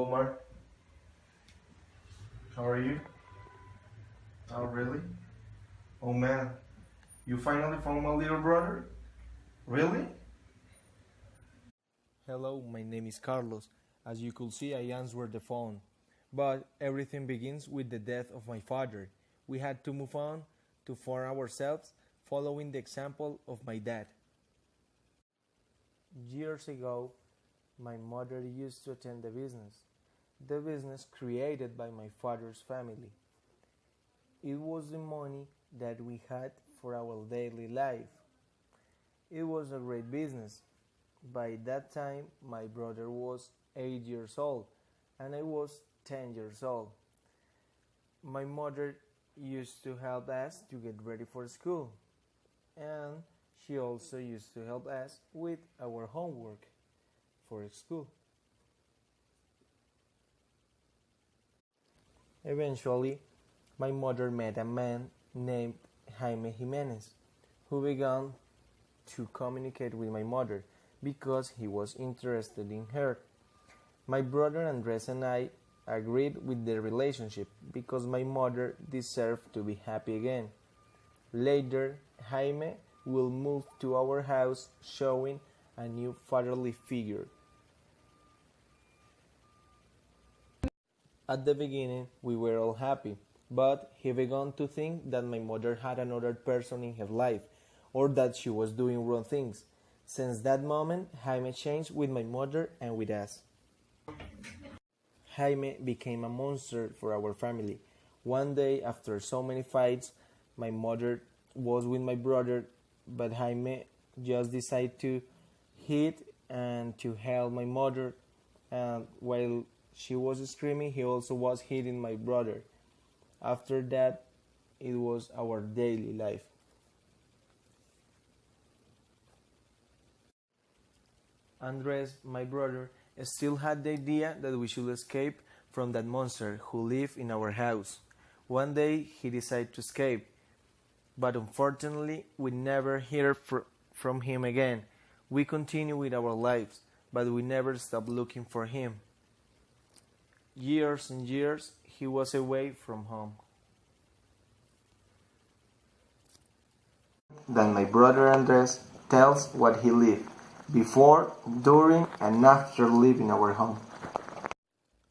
Mark. How are you? Oh, really? Oh man, you finally found my little brother? Really? Hello, my name is Carlos. As you could see, I answered the phone. But everything begins with the death of my father. We had to move on to for ourselves, following the example of my dad. Years ago, my mother used to attend the business created by my father's family. It was the money that we had for our daily life. It was a great business. By that time, my brother was 8 years old and I was 10 years old. My mother used to help us to get ready for school, and she also used to help us with our homework for school. Eventually, my mother met a man named Jaime Jimenez, who began to communicate with my mother because he was interested in her. My brother Andres and I agreed with the relationship because my mother deserved to be happy again. Later, Jaime will move to our house, showing a new fatherly figure. At the beginning, we were all happy, but he began to think that my mother had another person in her life, or that she was doing wrong things. Since that moment, Jaime changed with my mother and with us. Jaime became a monster for our family. One day, after so many fights, my mother was with my brother, but Jaime just decided to hit and to help my mother, and while she was screaming, he also was hitting my brother. After that, it was our daily life. Andres, my brother, still had the idea that we should escape from that monster who lived in our house. One day he decided to escape, but unfortunately we never heard from him again. We continued with our lives, but we never stopped looking for him. Years and years he was away from home. Then my brother Andres tells what he lived before, during, and after leaving our home.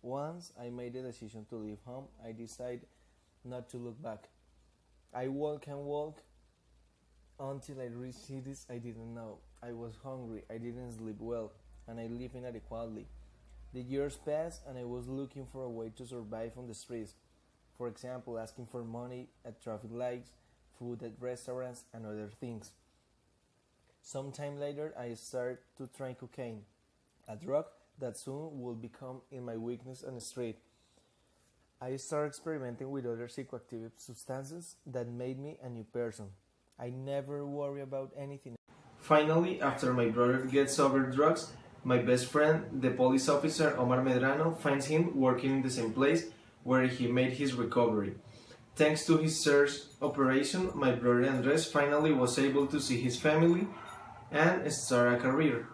Once I made the decision to leave home, I decided not to look back. I walk and walk until I reached cities I didn't know. I was hungry, I didn't sleep well, and I lived inadequately. The years passed and I was looking for a way to survive on the streets. For example, asking for money at traffic lights, food at restaurants, and other things. Sometime later, I started to try cocaine, a drug that soon would become in my weakness on the street. I started experimenting with other psychoactive substances that made me a new person. I never worry about anything. Finally, after my brother gets over drugs, my best friend, the police officer Omar Medrano, finds him working in the same place where he made his recovery. Thanks to his search operation, my brother Andres finally was able to see his family and start a career.